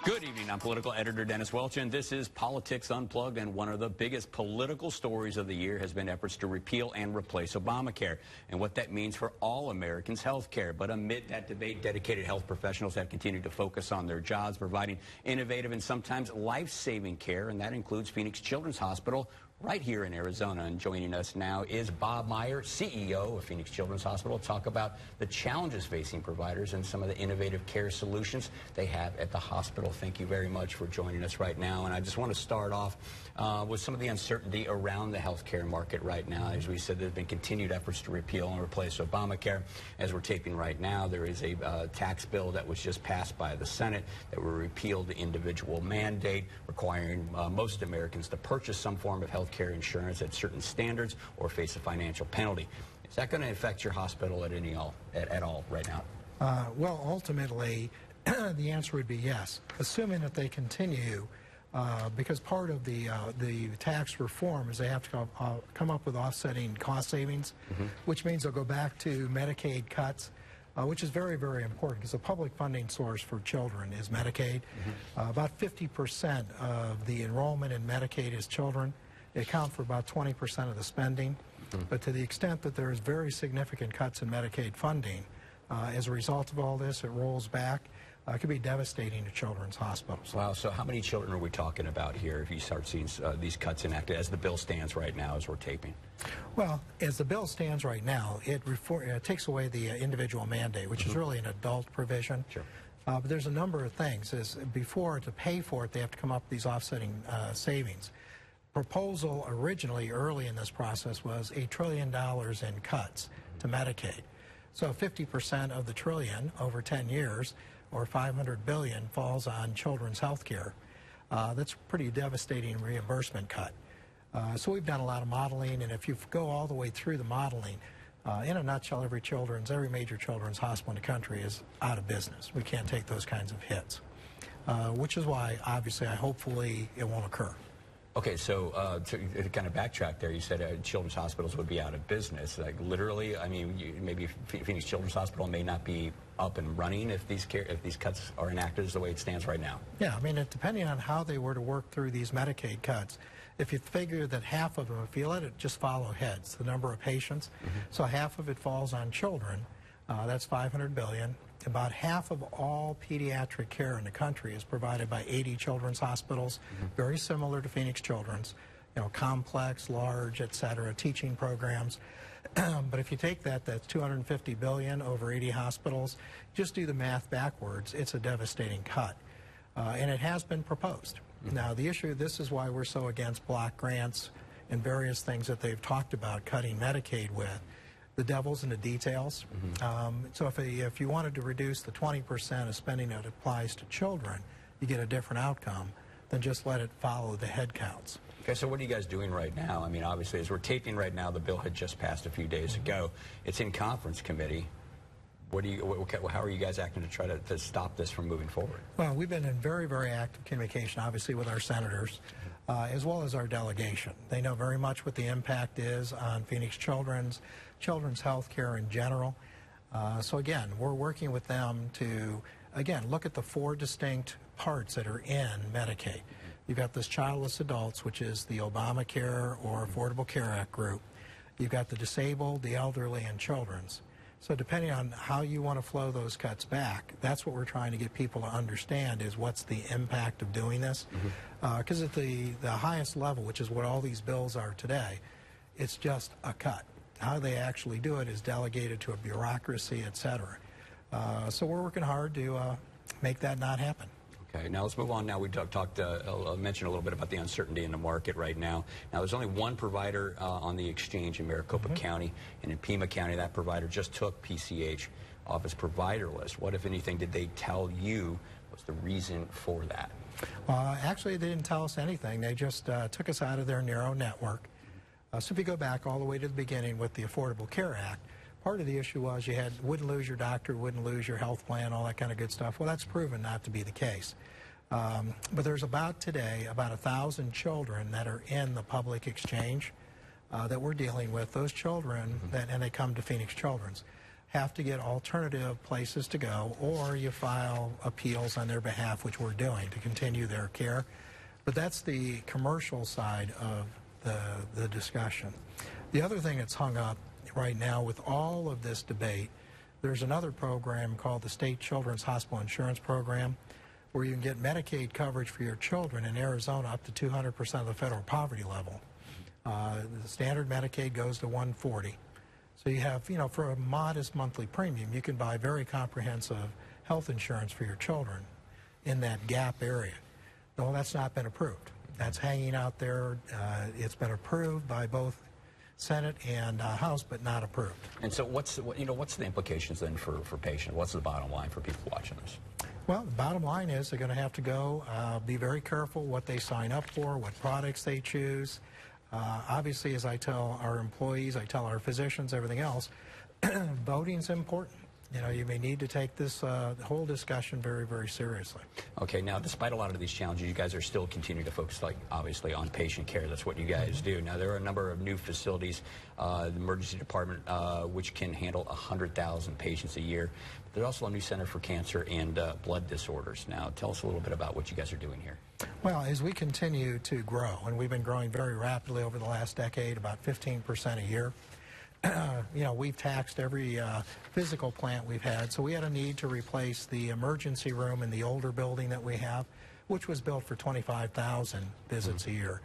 Good evening. I'm political editor Dennis Welch, and this is Politics Unplugged. And one of the biggest political stories of the year has been efforts to repeal and replace Obamacare and what that means for all Americans' health care. But amid that debate, dedicated health professionals have continued to focus on their jobs, providing innovative and sometimes life-saving care, and that includes Phoenix Children's Hospital right here in Arizona. And joining us now is Bob Meyer, CEO of Phoenix Children's Hospital, to talk about the challenges facing providers and some of the innovative care solutions they have at the hospital. Thank you very much for joining us right now. And I just want to start off with some of the uncertainty around the healthcare market right now. As we said, there have been continued efforts to repeal and replace Obamacare. As we're taping right now, there is a tax bill that was just passed by the Senate that will repeal the individual mandate, requiring most Americans to purchase some form of health care insurance at certain standards or face a financial penalty. Is that going to affect your hospital at all right now? Well, ultimately, the answer would be yes, assuming that they continue, because part of the tax reform is they have to come up with offsetting cost savings, which means they'll go back to Medicaid cuts, which is very, very important because the public funding source for children is Medicaid. About 50% of the enrollment in Medicaid is children. They account for about 20% of the spending. But to the extent that there's very significant cuts in Medicaid funding, as a result of all this, it rolls back. It could be devastating to children's hospitals. Wow, so how many children are we talking about here if you start seeing these cuts enacted as the bill stands right now as we're taping? Well, as the bill stands right now, it takes away the individual mandate, which is really an adult provision. Sure. But there's a number of things. Before, to pay for it, they have to come up with these offsetting savings. Proposal originally, early in this process, was $1 trillion in cuts to Medicaid. So 50% of the trillion over 10 years, or $500 billion, falls on children's health care. That's a pretty devastating reimbursement cut. So we've done a lot of modeling, and if you go all the way through the modeling, in a nutshell, every major children's hospital in the country is out of business. We can't take those kinds of hits, which is why, obviously, hopefully it won't occur. Okay, so to kind of backtrack there, you said children's hospitals would be out of business. Like literally, I mean, maybe Phoenix Children's Hospital may not be up and running if these cuts are enacted as the way it stands right now. Yeah, I mean, depending on how they were to work through these Medicaid cuts, if you figure that half of them, if you let it just follow heads, the number of patients, so half of it falls on children, that's $500 billion. About half of all pediatric care in the country is provided by 80 children's hospitals, very similar to Phoenix Children's, you know, complex, large, et cetera, teaching programs. But if you take that, that's $250 billion over 80 hospitals. Just do the math backwards, it's a devastating cut. And it has been proposed. Now, the issue, this is why we're so against block grants and various things that they've talked about cutting Medicaid with. The devil's in the details. So if you wanted to reduce the 20% of spending that applies to children, you get a different outcome than just let it follow the head counts. Okay, so what are you guys doing right now? I mean, obviously, as we're taping right now, the bill had just passed a few days ago. It's in conference committee. How are you guys acting to try to stop this from moving forward? Well, we've been in very, very active communication, obviously, with our senators, as well as our delegation. They know very much what the impact is on Phoenix children's health care in general. So again, we're working with them to, again, look at the 4 distinct parts that are in Medicaid. You've got this childless adults, which is the Obamacare or Affordable Care Act group. You've got the disabled, the elderly, and children's. So depending on how you want to flow those cuts back, that's what we're trying to get people to understand is what's the impact of doing this. Because at the highest level, which is what all these bills are today, it's just a cut. How they actually do it is delegated to a bureaucracy, et cetera. So we're working hard to make that not happen. Okay, now let's move on. Now we mentioned a little bit about the uncertainty in the market right now. Now there's only one provider on the exchange in Maricopa County, and in Pima County that provider just took PCH off its provider list. What, if anything, did they tell you was the reason for that? Actually, they didn't tell us anything. They just took us out of their narrow network. So if you go back all the way to the beginning with the Affordable Care Act, part of the issue was you wouldn't lose your doctor, wouldn't lose your health plan, all that kind of good stuff. Well, that's proven not to be the case. But there's today about 1,000 children that are in the public exchange that we're dealing with. Those children, and they come to Phoenix Children's. have to get alternative places to go, or you file appeals on their behalf, which we're doing, to continue their care. But that's the commercial side of the discussion. The other thing that's hung up right now with all of this debate, there's another program called the State Children's Hospital Insurance Program, where you can get Medicaid coverage for your children in Arizona up to 200% of the federal poverty level. The standard Medicaid goes to $140. So you have, for a modest monthly premium, you can buy very comprehensive health insurance for your children in that gap area. No, that's not been approved. That's hanging out there. It's been approved by both Senate and House, but not approved. And so what's the implications then for patients? What's the bottom line for people watching this? Well, the bottom line is they're going to have to go be very careful what they sign up for, what products they choose. Obviously, as I tell our employees, I tell our physicians, everything else, voting's important. You may need to take this whole discussion very, very seriously. Okay, now, despite a lot of these challenges, you guys are still continuing to focus, obviously, on patient care. That's what you guys do. Now, there are a number of new facilities, the emergency department, which can handle 100,000 patients a year. There's also a new center for cancer and blood disorders. Now, tell us a little bit about what you guys are doing here. Well, as we continue to grow, and we've been growing very rapidly over the last decade, about 15% a year, we've taxed every physical plant we've had, so we had a need to replace the emergency room in the older building that we have, which was built for 25,000 visits a year.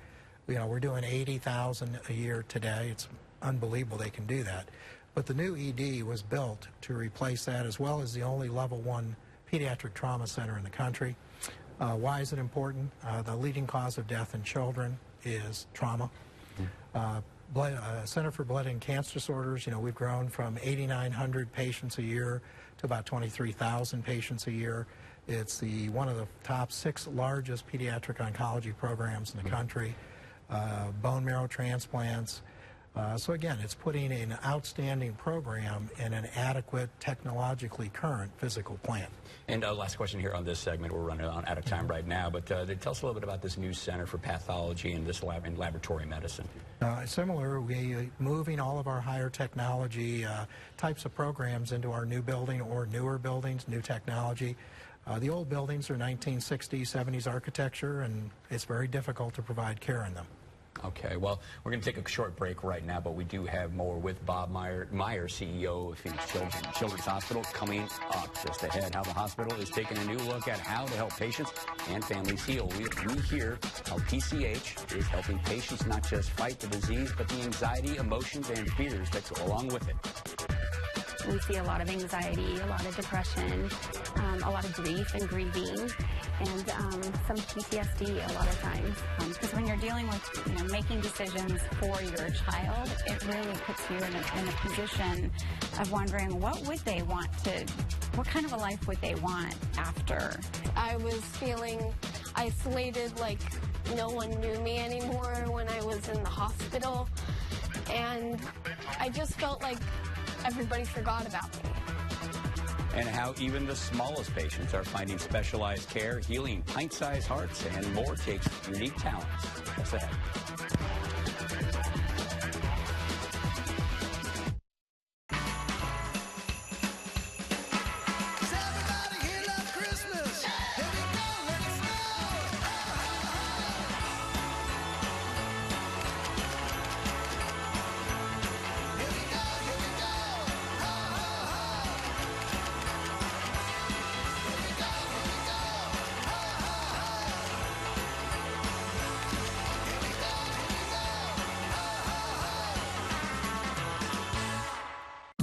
We're doing 80,000 a year today. It's unbelievable they can do that. But the new ED was built to replace that, as well as the only level 1 pediatric trauma center in the country. Why is it important? The leading cause of death in children is trauma. Center for Blood and Cancer Disorders, we've grown from 8,900 patients a year to about 23,000 patients a year. It's one of the top 6 largest pediatric oncology programs in the country. Bone marrow transplants. So again, it's putting an outstanding program in an adequate, technologically current physical plant. And last question here on this segment. We're running out of time right now, but tell us a little bit about this new Center for Pathology and this laboratory medicine. Similar, we're moving all of our higher technology types of programs into our new building or newer buildings, new technology. The old buildings are 1960s, 70s architecture, and it's very difficult to provide care in them. Okay, well, we're going to take a short break right now, but we do have more with Bob Meyer, CEO of Phoenix Children's Hospital, coming up just ahead. How the hospital is taking a new look at how to help patients and families heal. We hear how PCH is helping patients not just fight the disease, but the anxiety, emotions, and fears that go along with it. We see a lot of anxiety, a lot of depression, a lot of grief and grieving, and some PTSD a lot of times. Because when you're dealing with, making decisions for your child, it really puts you in a position of wondering what kind of a life would they want after. I was feeling isolated, like no one knew me anymore when I was in the hospital, and I just felt like everybody forgot about me. And how even the smallest patients are finding specialized care, healing pint-sized hearts, and more takes unique talents. That's ahead.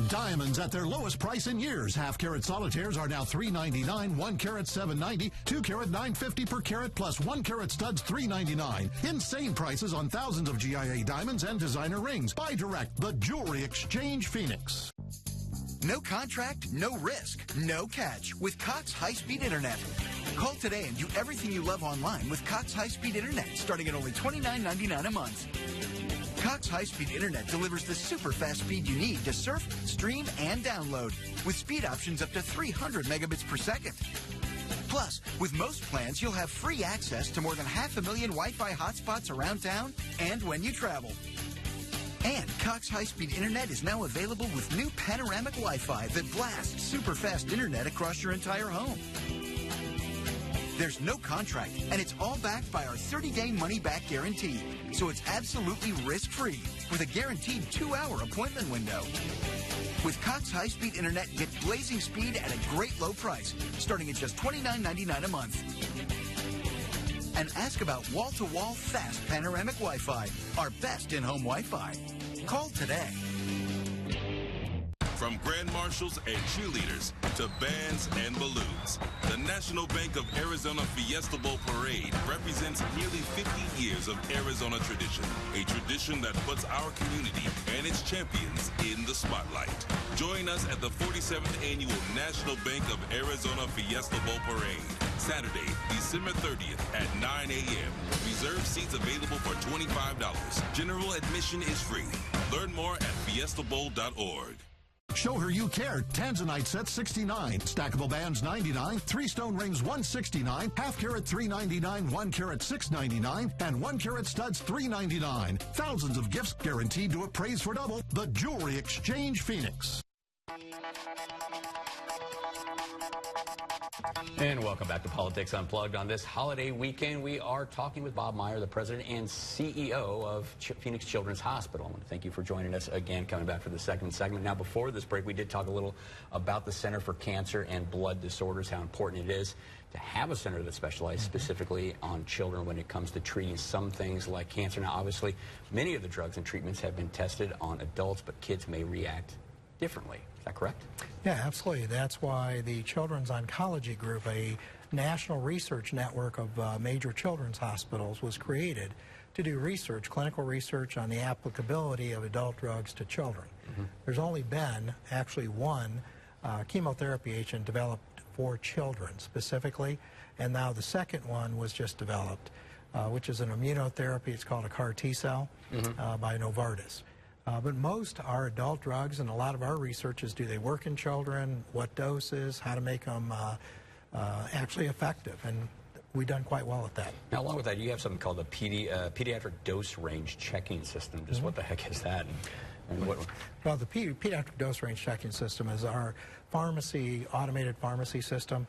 Diamonds at their lowest price in years. Half-carat solitaires are now $3.99, 1-carat $7.90, 2-carat $9.50 per carat, plus 1-carat studs $3.99. Insane prices on thousands of GIA diamonds and designer rings. Buy direct. The Jewelry Exchange Phoenix. No contract, no risk, no catch with Cox High-Speed Internet. Call today and do everything you love online with Cox High-Speed Internet, starting at only $29.99 a month. Cox High-Speed Internet delivers the super fast speed you need to surf, stream, and download, with speed options up to 300 megabits per second. Plus, with most plans, you'll have free access to more than 500,000 Wi-Fi hotspots around town and when you travel. And Cox high-speed internet is now available with new panoramic Wi-Fi that blasts super fast internet across your entire home. There's no contract, and it's all backed by our 30-day money-back guarantee. So it's absolutely risk-free with a guaranteed 2-hour appointment window. With Cox high-speed internet, get blazing speed at a great low price, starting at just $29.99 a month. And ask about wall-to-wall fast panoramic Wi-Fi, our best in-home Wi-Fi. Call today. From grand marshals and cheerleaders to bands and balloons, the National Bank of Arizona Fiesta Bowl Parade represents nearly 50 years of Arizona tradition, a tradition that puts our community and its champions in the spotlight. Join us at the 47th Annual National Bank of Arizona Fiesta Bowl Parade, Saturday, December 30th at 9 a.m. Reserved seats available for $25. General admission is free. Learn more at fiestabowl.org. Show her you care. Tanzanite set $69, stackable bands $99, 3-stone rings $169, half-carat $399, 1-carat $699, and 1-carat studs $399. Thousands of gifts guaranteed to appraise for double. The Jewelry Exchange Phoenix. And welcome back to Politics Unplugged. On this holiday weekend, we are talking with Bob Meyer, the president and CEO of Phoenix Children's Hospital. I want to thank you for joining us again, coming back for the second segment. Now, before this break, we did talk a little about the Center for Cancer and Blood Disorders, how important it is to have a center that specializes specifically on children when it comes to treating some things like cancer. Now, obviously, many of the drugs and treatments have been tested on adults, but kids may react differently. Is that correct? Yeah, absolutely. That's why the Children's Oncology Group, a national research network of major children's hospitals, was created to do research, clinical research on the applicability of adult drugs to children. There's only been actually one chemotherapy agent developed for children specifically, and now the second one was just developed, which is an immunotherapy. It's called a CAR T-cell by Novartis. But most are adult drugs, and a lot of our research is, do they work in children, what doses, how to make them actually effective, and we've done quite well at that. Now, along with that, you have something called the pediatric dose range checking system. Just what the heck is that? And what? Well, the pediatric dose range checking system is our pharmacy, automated pharmacy system.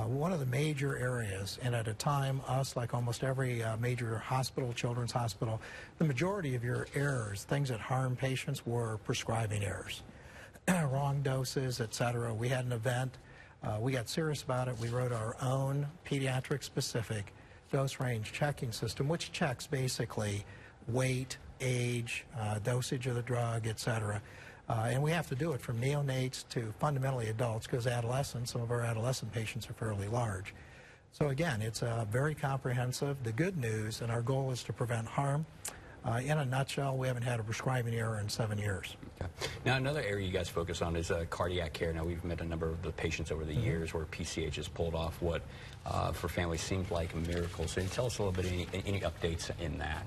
One of the major areas, and at a time, us, like almost every major hospital, children's hospital, the majority of your errors, things that harm patients, were prescribing errors. Wrong doses, etc. We had an event. We got serious about it. We wrote our own pediatric-specific dose range checking system, which checks basically weight, age, dosage of the drug, etc. And we have to do it from neonates to fundamentally adults, because adolescents, some of our adolescent patients are fairly large. So again, it's very comprehensive. The good news, and our goal is to prevent harm. In a nutshell, we haven't had a prescribing error in 7 years. Okay. Now, another area you guys focus on is cardiac care. Now, we've met a number of the patients over the years where PCH has pulled off what for families seemed like a miracle. So tell us a little bit, any updates in that?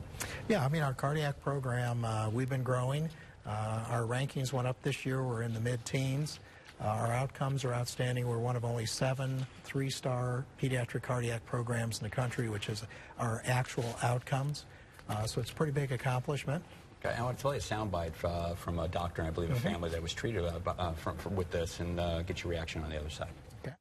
Yeah, I mean, our cardiac program, we've been growing. Our rankings went up this year. We're in the mid-teens. Our outcomes are outstanding. We're one of only 7 3-star pediatric cardiac programs in the country, which is our actual outcomes. So it's a pretty big accomplishment. Okay, I want to tell you a soundbite from a doctor, and I believe a family that was treated with this, and get your reaction on the other side. Okay.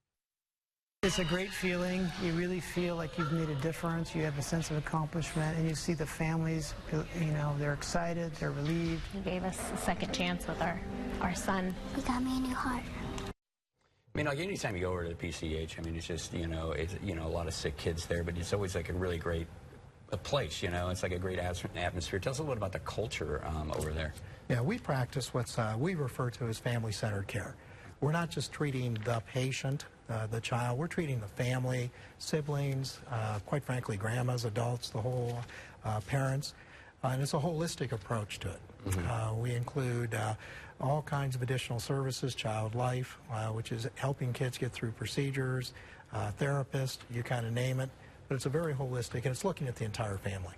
It's a great feeling. You really feel like you've made a difference. You have a sense of accomplishment, and you see the families, you know, they're excited, they're relieved. He gave us a second chance with our son. He got me a new heart. I mean, like anytime you go over to the PCH, I mean, it's just, you know, a lot of sick kids there, but it's always like a really great place, you know. It's like a great atmosphere. Tell us a little bit about the culture over there. Yeah, we practice what we refer to as family-centered care. We're not just treating the patient, the child. We're treating the family, siblings, quite frankly, grandmas, adults, the whole parents. And it's a holistic approach to it. We include all kinds of additional services, child life, which is helping kids get through procedures, therapists, you kind of name it. But it's a very holistic, and it's looking at the entire family.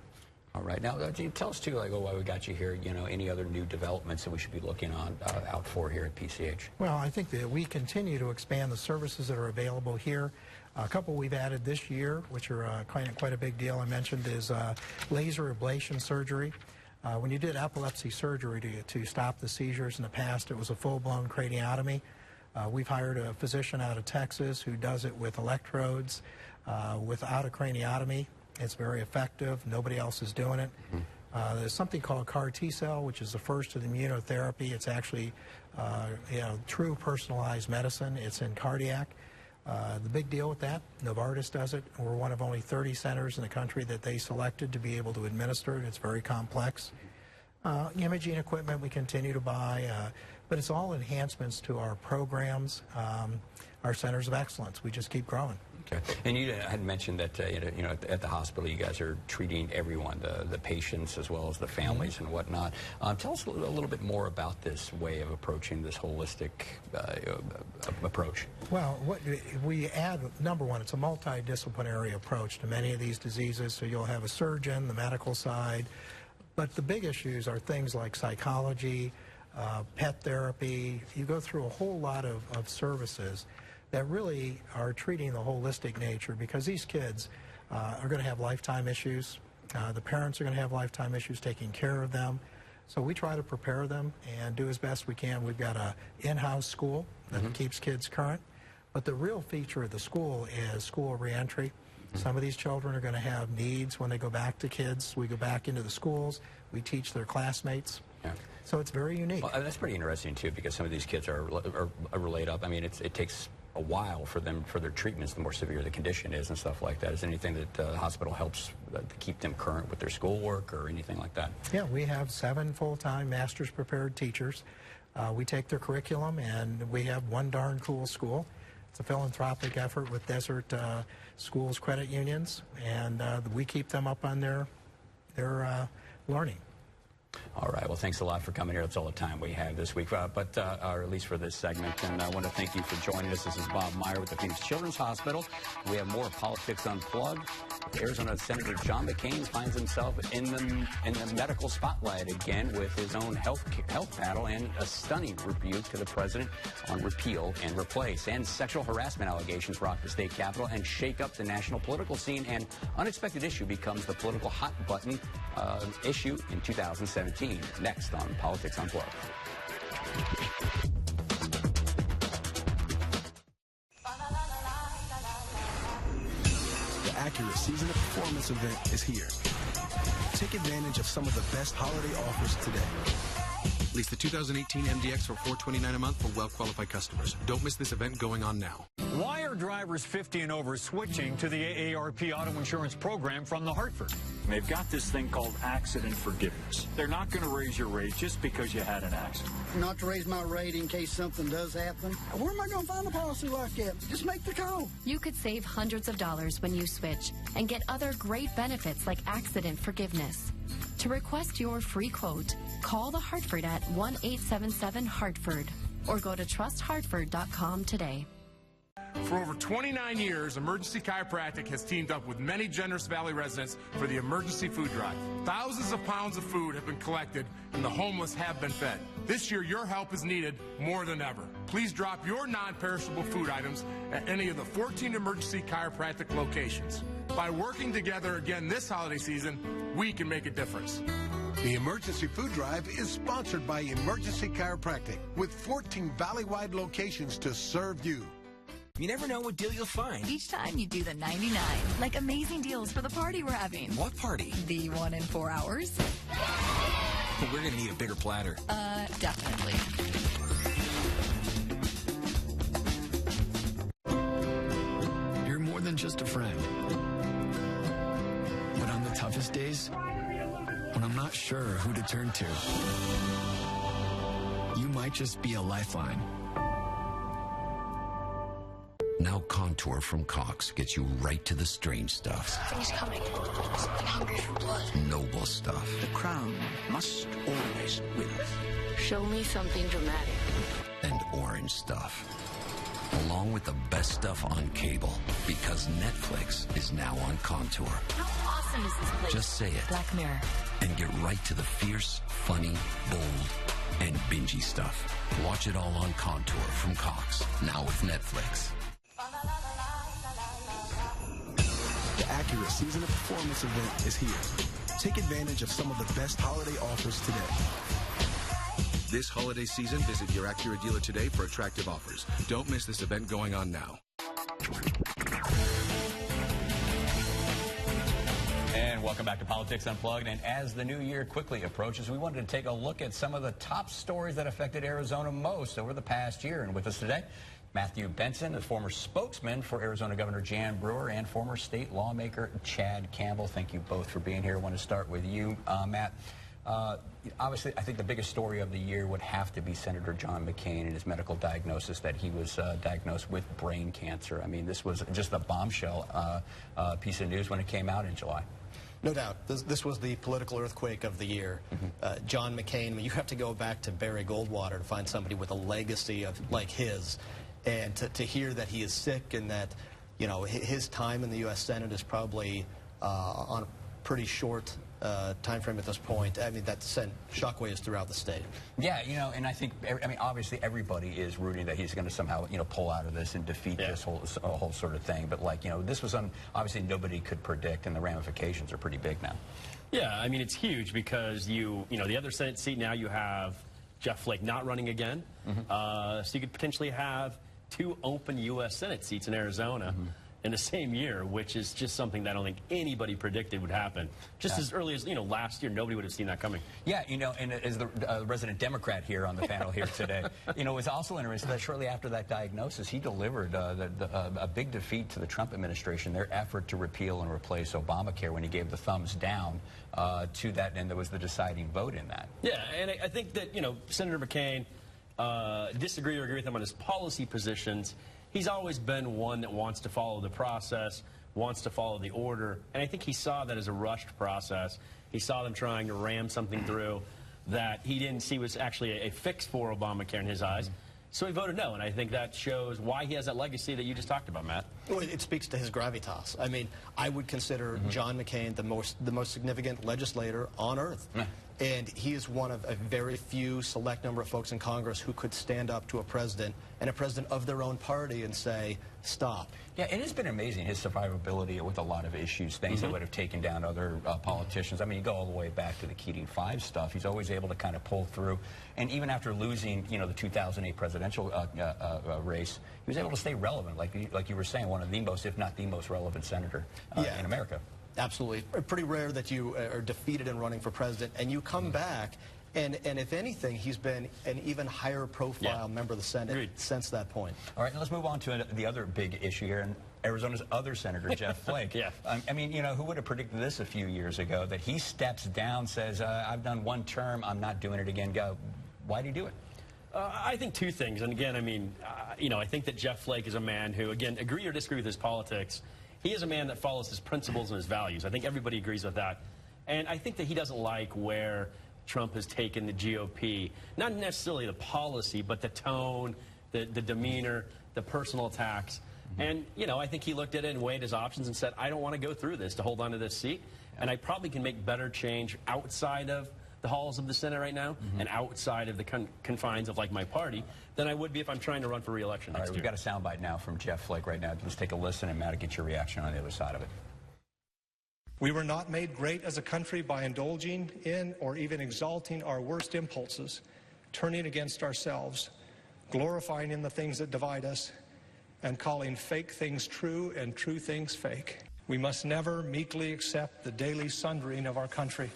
All right. Now, tell us, too, like, why we got you here, you know, any other new developments that we should be looking out for here at PCH? Well, I think that we continue to expand the services that are available here. A couple we've added this year, which are quite a big deal, I mentioned, is laser ablation surgery. When you did epilepsy surgery to stop the seizures in the past, it was a full-blown craniotomy. We've hired a physician out of Texas who does it with electrodes without a craniotomy. It's very effective. Nobody else is doing it. There's something called CAR T-cell, which is the first of the immunotherapy. It's actually true personalized medicine. It's in cardiac. The big deal with that, Novartis does it. We're one of only 30 centers in the country that they selected to be able to administer it. It's very complex. Imaging equipment we continue to buy, but it's all enhancements to our programs, our centers of excellence. We just keep growing. Okay. And you had mentioned that at the hospital you guys are treating everyone, the patients as well as the families and whatnot. Tell us a little bit more about this way of approaching this holistic approach. Well, what we add, number one, it's a multidisciplinary approach to many of these diseases. So you'll have a surgeon, the medical side, but the big issues are things like psychology, pet therapy. You go through a whole lot of services that really are treating the holistic nature, because these kids are going to have lifetime issues. The parents are going to have lifetime issues taking care of them. So we try to prepare them and do as best we can. We've got an in-house school that keeps kids current. But the real feature of the school is school reentry. Some of these children are going to have needs when they go back to kids. We go back into the schools. We teach their classmates. Yeah. So it's very unique. Well, that's pretty interesting, too, because some of these kids are laid up. I mean, it takes a while for their treatments, the more severe the condition is and stuff like that. Is there anything that the hospital helps to keep them current with their schoolwork or anything like that? Yeah, we have 7 full-time master's prepared teachers. We take their curriculum, and we have one darn cool school. It's a philanthropic effort with Desert Schools Credit Unions, and we keep them up on their learning. All right. Well, thanks a lot for coming here. That's all the time we have this week, or at least for this segment. And I want to thank you for joining us. This is Bob Meyer with the Phoenix Children's Hospital. We have more Politics Unplugged. Arizona Senator John McCain finds himself in the medical spotlight again with his own health battle and a stunning rebuke to the president on repeal and replace. And sexual harassment allegations rock the state capitol and shake up the national political scene. An unexpected issue becomes the political hot button issue in 2017. Next on Politics Unplugged. The Acura Season of Performance event is here. Take advantage of some of the best holiday offers today. Lease the 2018 MDX for $429 a month for well-qualified customers. Don't miss this event going on now. Why are drivers 50 and over switching to the AARP auto insurance program from the Hartford? They've got this thing called accident forgiveness. They're not going to raise your rate just because you had an accident. Not to raise my rate in case something does happen. Where am I going to find a policy like that? Just make the call. You could save hundreds of dollars when you switch and get other great benefits like accident forgiveness. To request your free quote, call the Hartford at 1-877-HARTFORD or go to trusthartford.com today. For over 29 years, Emergency Chiropractic has teamed up with many generous Valley residents for the Emergency Food Drive. Thousands of pounds of food have been collected and the homeless have been fed. This year, your help is needed more than ever. Please drop your non-perishable food items at any of the 14 Emergency Chiropractic locations. By working together again this holiday season, we can make a difference. The Emergency Food Drive is sponsored by Emergency Chiropractic with 14 Valley-wide locations to serve you. You never know what deal you'll find. Each time you do the 99. Like amazing deals for the party we're having. What party? The one in 4 hours. Well, we're going to need a bigger platter. Definitely. You're more than just a friend. But on the toughest days, when I'm not sure who to turn to, you might just be a lifeline. Now Contour from Cox gets you right to the strange stuff. Something's coming. Something hungry for blood. Noble stuff. The crown must always win. Show me something dramatic. And orange stuff. Along with the best stuff on cable. Because Netflix is now on Contour. How awesome is this place? Just say it. Black Mirror. And get right to the fierce, funny, bold, and bingey stuff. Watch it all on Contour from Cox. Now with Netflix. The Acura Season of Performance event is here. Take advantage of some of the best holiday offers today. This holiday season, visit your Acura dealer today for attractive offers. Don't miss this event going on now. And welcome back to Politics Unplugged. And as the new year quickly approaches, we wanted to take a look at some of the top stories that affected Arizona most over the past year. And with us today, Matthew Benson, the former spokesman for Arizona Governor Jan Brewer, and former state lawmaker Chad Campbell. Thank you both for being here. I want to start with you, Matt. Obviously, I think the biggest story of the year would have to be Senator John McCain and his medical diagnosis that he was diagnosed with brain cancer. I mean, this was just a bombshell piece of news when it came out in July. No doubt. This was the political earthquake of the year. John McCain, I mean, you have to go back to Barry Goldwater to find somebody with a legacy of like his. And to hear that he is sick and that, you know, his time in the U.S. Senate is probably on a pretty short time frame at this point. I mean, that sent shockwaves throughout the state. Yeah, you know, and I think, I mean, obviously everybody is rooting that he's going to somehow, you know, pull out of this and defeat this whole sort of thing. But, like, you know, this was obviously nobody could predict, and the ramifications are pretty big now. Yeah, I mean, it's huge because you know, the other Senate seat now you have Jeff Flake not running again. So you could potentially have 2 open U.S. Senate seats in Arizona in the same year, which is just something that I don't think anybody predicted would happen. Just as early as, you know, last year, nobody would have seen that coming. Yeah, you know, and as the resident Democrat here on the panel here today, you know, it's also interesting that shortly after that diagnosis, he delivered a big defeat to the Trump administration, their effort to repeal and replace Obamacare, when he gave the thumbs down to that, and there was the deciding vote in that. Yeah, and I think that, you know, Senator McCain, disagree or agree with him on his policy positions, he's always been one that wants to follow the process, wants to follow the order, and I think he saw that as a rushed process. He saw them trying to ram something through that he didn't see was actually a fix for Obamacare in his eyes. So he voted no, and I think that shows why he has that legacy that you just talked about, Matt. Well, it speaks to his gravitas. I mean, I would consider John McCain the most significant legislator on earth. And he is one of a very few select number of folks in Congress who could stand up to a president and a president of their own party and say, stop. Yeah, it has been amazing, his survivability with a lot of issues, things that would have taken down other politicians. I mean, you go all the way back to the Keating 5 stuff. He's always able to kind of pull through. And even after losing, you know, the 2008 presidential race, he was able to stay relevant, like you were saying, one of the most, if not the most relevant senator in America. Absolutely. Pretty rare that you are defeated in running for president and you come back, and if anything, he's been an even higher profile member of the Senate since that point. All right, let's move on to the other big issue here, and Arizona's other senator, Jeff Flake. I mean, you know, who would have predicted this a few years ago, that he steps down, says, I've done one term, I'm not doing it again. Why do you do it? I think 2 things, and again, I mean, you know, I think that Jeff Flake is a man who, again, agree or disagree with his politics, he is a man that follows his principles and his values. I think everybody agrees with that. And I think that he doesn't like where Trump has taken the GOP, not necessarily the policy, but the tone, the demeanor, the personal attacks. And, you know, I think he looked at it and weighed his options and said, I don't want to go through this to hold on to this seat. And I probably can make better change outside of the halls of the Senate right now and outside of the confines of, like, my party than I would be if I'm trying to run for re-election next year. We've got a soundbite now from Jeff Flake right now. Let's take a listen, and Matt, get your reaction on the other side of it. We were not made great as a country by indulging in or even exalting our worst impulses, turning against ourselves, glorifying in the things that divide us, and calling fake things true and true things fake. We must never meekly accept the daily sundering of our country.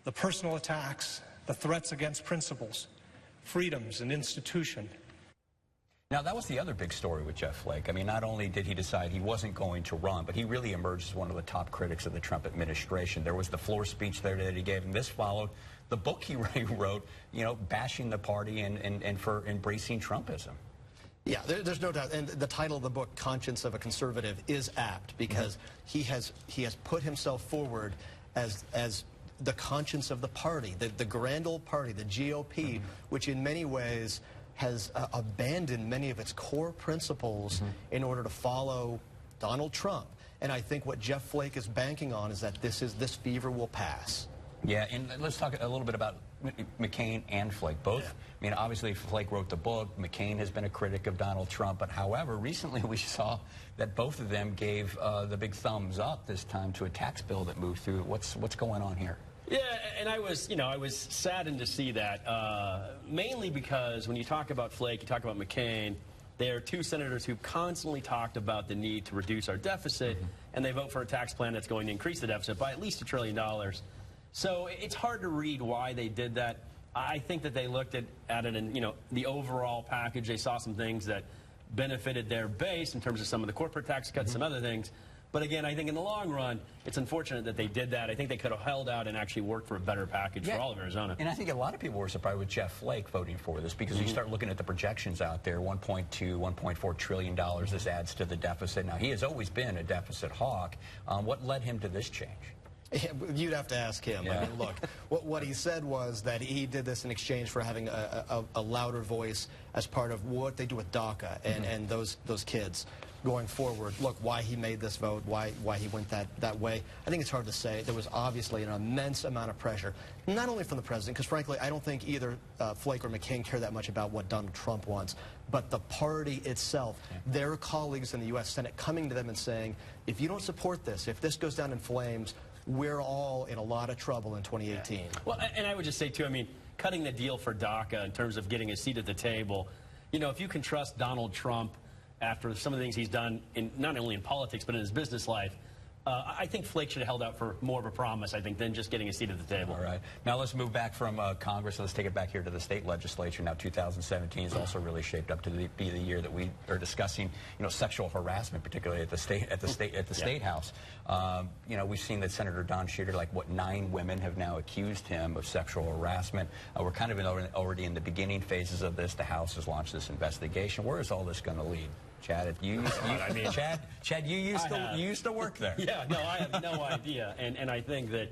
The personal attacks, the threats against principles, freedoms, and institution. Now, that was the other big story with Jeff Flake. I mean, not only did he decide he wasn't going to run, but he really emerged as one of the top critics of the Trump administration. There was the floor speech there that he gave, and this followed the book he wrote, you know, bashing the party and for embracing Trumpism. Yeah, there's no doubt. And the title of the book, Conscience of a Conservative, is apt because he has put himself forward as the conscience of the party, the grand old party, the GOP, which in many ways has abandoned many of its core principles in order to follow Donald Trump. And I think what Jeff Flake is banking on is that this fever will pass. Yeah, and let's talk a little bit about McCain and Flake, both. Yeah. I mean, obviously, Flake wrote the book. McCain has been a critic of Donald Trump. But however, recently we saw that both of them gave the big thumbs up this time to a tax bill that moved through. What's going on here? Yeah, and I was saddened to see that, mainly because when you talk about Flake, you talk about McCain, they are two senators who constantly talked about the need to reduce our deficit, and they vote for a tax plan that's going to increase the deficit by at least $1 trillion. So it's hard to read why they did that. I think that they looked at it in, the overall package. They saw some things that benefited their base in terms of some of the corporate tax cuts, some other things. But again, I think in the long run, it's unfortunate that they did that. I think they could have held out and actually worked for a better package for all of Arizona. And I think a lot of people were surprised with Jeff Flake voting for this because you start looking at the projections out there, $1.2, $1.4 trillion this adds to the deficit. Now, he has always been a deficit hawk. What led him to this change? You'd have to ask him. Yeah. I mean, look, what he said was that he did this in exchange for having a louder voice as part of what they do with DACA and those kids going forward. Look, why he made this vote, why he went that way, I think it's hard to say. There was obviously an immense amount of pressure, not only from the president, because frankly, I don't think either Flake or McCain care that much about what Donald Trump wants, but the party itself, their colleagues in the U.S. Senate coming to them and saying, if you don't support this, if this goes down in flames, we're all in a lot of trouble in 2018. Well, and I would just say, too, I mean, cutting the deal for DACA in terms of getting a seat at the table, if you can trust Donald Trump after some of the things he's done, not only in politics, but in his business life, I think Flake should have held out for more of a promise, I think, than just getting a seat at the table. All right. Now let's move back from Congress. Let's take it back here to the state legislature. Now 2017 is also really shaped up to be the year that we are discussing, sexual harassment, particularly at the state house. We've seen that Senator Don Schutter, 9 women have now accused him of sexual harassment. We're kind of already in the beginning phases of this. The House has launched this investigation. Where is all this going to lead? Chad, Chad, you used to work there. Yeah, no, I have no idea. And I think that,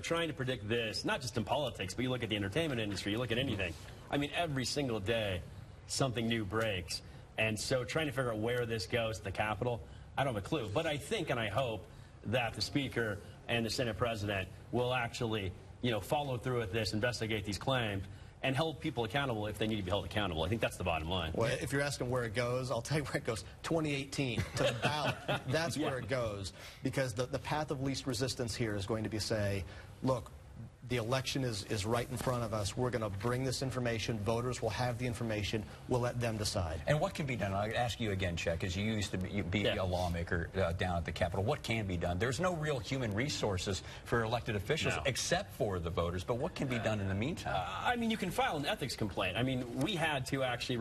trying to predict this, not just in politics, but you look at the entertainment industry, you look at anything. I mean, every single day, something new breaks. And so trying to figure out where this goes to the Capitol, I don't have a clue. But I think and I hope that the Speaker and the Senate President will actually, follow through with this, investigate these claims, and hold people accountable if they need to be held accountable. I think that's the bottom line. Well, if you're asking where it goes, I'll tell you where it goes. 2018, to the ballot. That's where it goes. Because the path of least resistance here is going to be say, look, the election is right in front of us. We're going to bring this information. Voters will have the information. We'll let them decide. And what can be done? I'll ask you again, Chuck, because you used to be a lawmaker down at the Capitol. What can be done? There's no real human resources for elected officials except for the voters. But what can be done in the meantime? I mean, you can file an ethics complaint. I mean, we had to actually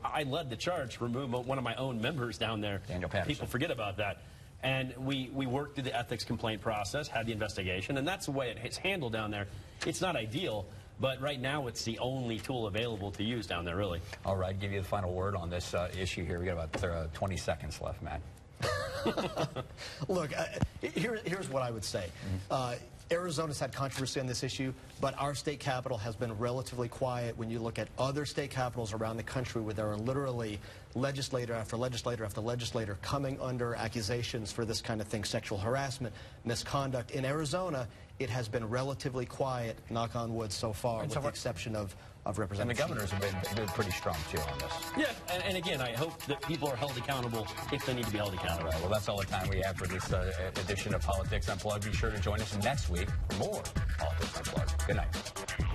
I led the charge to remove one of my own members down there. Daniel Patterson. People forget about that. And we worked through the ethics complaint process, had the investigation, and that's the way it's handled down there. It's not ideal, but right now it's the only tool available to use down there, really. All right, give you the final word on this issue here. We got about 20 seconds left, Matt. Look, here's what I would say. Arizona's had controversy on this issue, but our state capital has been relatively quiet when you look at other state capitals around the country where there are literally legislator after legislator after legislator coming under accusations for this kind of thing, sexual harassment, misconduct. In Arizona, it has been relatively quiet, knock on wood, so far, with the exception of Representative. And the governors have been pretty strong, too, on this. Yeah, and again, I hope that people are held accountable if they need to be held accountable. All right, well, that's all the time we have for this edition of Politics Unplugged. Be sure to join us next week for more Politics Unplugged. Good night.